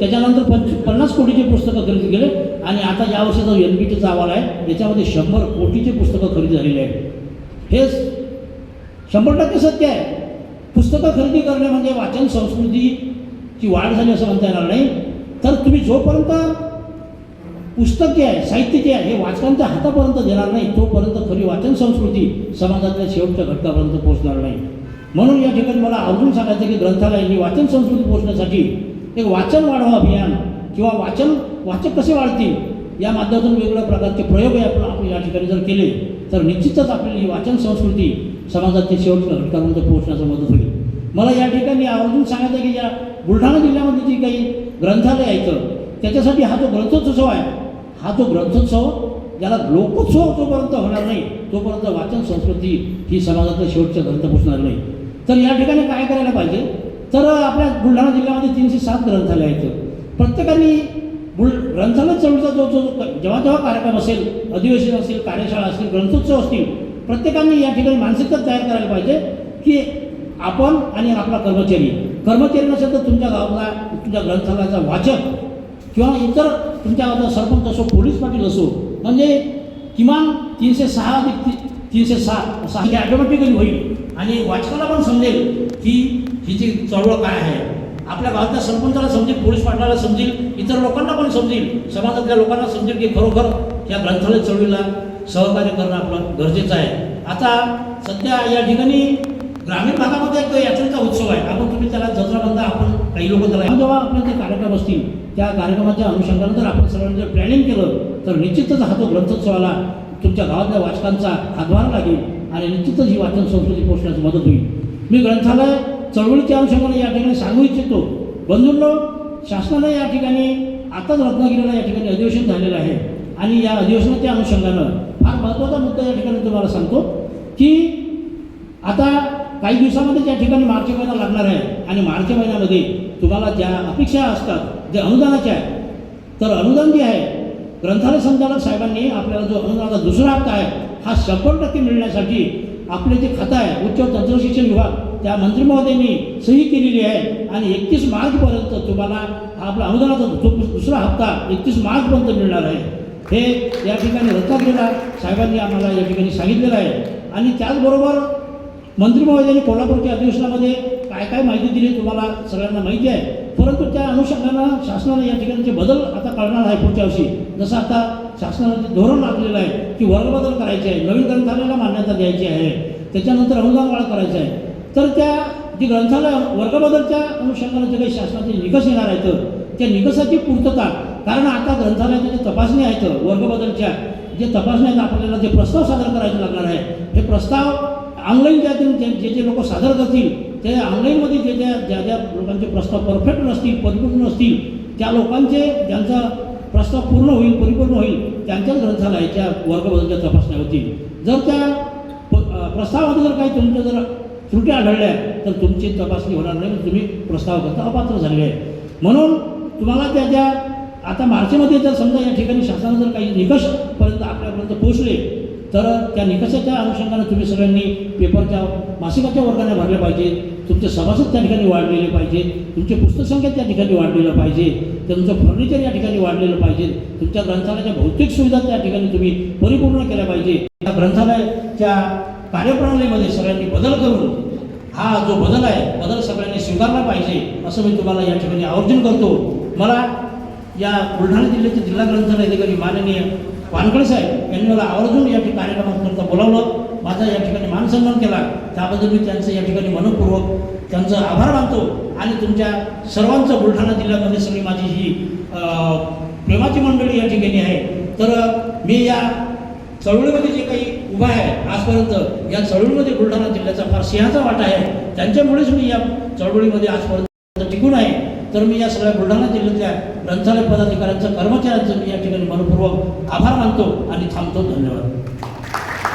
त्याच्यानंतर 50 कोटीचे पुस्तकं खरेदी केले आणि आता यावर्षी जो NPTचा अहवाल आहे याच्यामध्ये 100 कोटीचे पुस्तकं खरेदी झालेली आहे. हे 100% सत्य आहे. पुस्तकं खरेदी करणे म्हणजे वाचन संस्कृतीची वाढ झाली असं म्हणता येणार नाही. तर तुम्ही जोपर्यंत पुस्तक जे आहे, साहित्य जे आहे हे वाचकांच्या हातापर्यंत देणार नाही तोपर्यंत खरी वाचन संस्कृती समाजातल्या शेवटच्या घटकापर्यंत पोहोचणार नाही. म्हणून या ठिकाणी मला आवर्जून सांगायचं की ग्रंथालयांनी वाचन संस्कृती पोहोचण्यासाठी एक वाचन वाढवा अभियान किंवा वाचक कसे वाढतील या माध्यमातून वेगवेगळ्या प्रकारचे प्रयोग आपण या ठिकाणी जर केले तर निश्चितच आपल्याला ही वाचन संस्कृती समाजाच्या शेवटच्या घटकापर्यंत पोहोचण्यास मदत होईल. मला या ठिकाणी आवर्जून सांगायचं की या बुलढाणा जिल्ह्यामध्ये जी काही ग्रंथालय आहेत त्याच्यासाठी हा जो ग्रंथोत्सव आहे, हा जो ग्रंथोत्सव ज्याला लोकोत्सव जोपर्यंत होणार नाही तोपर्यंत वाचन संस्कृती ही समाजाच्या शेवटच्या घरात पोहोचणार नाही. तर या ठिकाणी काय करायला पाहिजे, तर आपल्या बुलढाणा जिल्ह्यामध्ये 307 ग्रंथालय आहेत. प्रत्येकाने ग्रंथालय चळवळीचा जो जेव्हा कार्यक्रम असेल, अधिवेशन असेल, कार्यशाळा असतील, ग्रंथोत्सव असतील, प्रत्येकाने या ठिकाणी मानसिकता तयार करायला पाहिजे की आपण आणि आपला कर्मचारी नसेल तर तुमच्या गावाला तुमच्या ग्रंथालयाचा वाचक किंवा इतर तुमच्या गावाचा सरपंच असो, पोलीस पाटील असो, म्हणजे किमान 306 अधिक 306 हे ऑटोमॅटिकली होईल आणि वाचकाला पण समजेल की हिची चळवळ काय आहे. आपल्या गावातल्या सरपंचाला समजेल, पोलीस पाटलाला समजेल, इतर लोकांना पण समजेल, समाजातल्या लोकांना समजेल की खरोखर या ग्रंथालय चळवळीला सहकार्य करणं आपलं गरजेचं आहे. आता सध्या या ठिकाणी ग्रामीण भागामध्ये एक यात्रेचा उत्सव आहे. तुम्ही त्याला जत्रा म्हणता, आपण काही लोक त्याला जेव्हा आपले जे कार्यक्रम असतील त्या कार्यक्रमाच्या अनुषंगाने जर आपण सर्वांनी जर प्लॅनिंग केलं तर निश्चितच हा जो ग्रंथोत्सवाला तुमच्या गावातल्या वाचकांचा हातभार लागेल आणि निश्चितच ही वाचन संस्कृती पोहोचण्यास मदत होईल. मी ग्रंथालय चळवळीच्या अनुषंगाने या ठिकाणी सांगू इच्छितो, बंधूंनो, शासनाने या ठिकाणी आताच रत्नागिरीला या ठिकाणी अधिवेशन झालेलं आहे आणि या अधिवेशनाच्या अनुषंगानं फार महत्त्वाचा मुद्दा या ठिकाणी तुम्हाला सांगतो की आता काही दिवसामध्ये ज्या ठिकाणी मार्च महिना लागणार आहे आणि मार्च महिन्यामध्ये तुम्हाला ज्या अपेक्षा असतात जे अनुदानाच्या आहे, तर अनुदान जे आहे ग्रंथालय संचालक साहेबांनी आपल्याला जो अनुदानाचा दुसरा हप्ता आहे हा 100% मिळण्यासाठी आपले जे खातं आहे उच्च व तंत्रशिक्षण विभाग त्या मंत्री महोदयांनी सही केलेली आहे आणि 31 मार्चपर्यंत तुम्हाला आपला अनुदानाचा दुसरा हप्ता 31 मार्चपर्यंत मिळणार आहे. हे या ठिकाणी रत्नागिरीला साहेबांनी आम्हाला या ठिकाणी सांगितलेलं आहे. आणि त्याचबरोबर मंत्री महोदयांनी कोल्हापूरच्या अधिवेशनामध्ये काय काय माहिती दिली तुम्हाला सगळ्यांना माहिती आहे, परंतु त्या अनुषंगानं शासनाने या ठिकाणचे बदल आता करणार आहे पुढच्या वर्षी. जसं आता शासनाने धोरण आखलेलं आहे की वर्गबदल करायचे आहे, नवीन ग्रंथालयाला मान्यता द्यायची आहे, त्याच्यानंतर अनुदान वाढ करायचं आहे. तर त्या जी ग्रंथालय वर्गबदलच्या अनुषंगाने जे काही शासनाचे निकष येणार आहेत त्या निकषाची पूर्तता, कारण आता ग्रंथालयाच्या जे तपासणी आहेत वर्गबदलच्या जे तपासणी आहेत आपल्याला जे प्रस्ताव सादर करायचे लागणार आहे, हे प्रस्ताव ऑनलाईन जे लोक सादर करतील ते ऑनलाईनमध्ये ज्या लोकांचे प्रस्ताव परफेक्ट नसतील, परिपूर्ण नसतील, त्या लोकांचे ज्यांचा प्रस्ताव पूर्ण होईल, परिपूर्ण होईल, त्यांच्याच ग्रंथालयाच्या वर्गबदलच्या तपासण्या होतील. जर त्या प्रस्तावामध्ये जर काही तुमच्या जर त्रुटी आढळल्या तर तुमची तपासणी होणार नाही, तुम्ही प्रस्ताव करता अपात्र झालेले आहे. म्हणून तुम्हाला त्या आता मार्चमध्ये जर समजा या ठिकाणी शासनाने जर काही निकषपर्यंत आपल्यापर्यंत पोहोचले तर त्या निकषाच्या अनुषंगाने तुम्ही सगळ्यांनी पेपरच्या मासिकाच्या वर्गाने भरले पाहिजे, तुमचे सभासद त्या ठिकाणी वाढलेले पाहिजे, तुमची पुस्तकसंख्या त्या ठिकाणी वाढलेलं पाहिजे, तुमचं फर्निचर या ठिकाणी वाढलेलं पाहिजे, तुमच्या ग्रंथालयाच्या भौतिक सुविधा त्या ठिकाणी तुम्ही परिपूर्ण केल्या पाहिजे. या ग्रंथालयाच्या कार्यप्रणालीमध्ये सगळ्यांनी बदल करून हा जो बदल आहे बदल सगळ्यांनी स्वीकारला पाहिजे असं मी तुम्हाला या ठिकाणी आवर्जून करतो. मला या बुलढाणा जिल्ह्याचे जिल्हा ग्रंथालय अधिकारी माननीय वानखडे साहेब यांनी मला आवर्जून या ठिकाणी कार्यक्रमाकरता बोलावलं, माझा या ठिकाणी मानसन्मान केला, त्याबद्दल मी त्यांचं या ठिकाणी मनपूर्वक त्यांचं आभार मानतो. आणि तुमच्या सर्वांचं बुलढाणा जिल्ह्यामध्ये सगळी माझी ही प्रेमाची मंडळी या ठिकाणी आहे. तर मी या चळवळीमध्ये जे काही उभा आहे आजपर्यंत, या चळवळीमध्ये बुलढाणा जिल्ह्याचा फार सिंहाचा वाटा आहे, त्यांच्यामुळेच मी या चळवळीमध्ये आजपर्यंत टिकून आहे. तर मी या सगळ्या बुलढाणा जिल्ह्यातल्या ग्रंथालय पदाधिकाऱ्यांचं, कर्मचाऱ्यांचं मी या ठिकाणी मनपूर्वक आभार मानतो आणि थांबतो. धन्यवाद.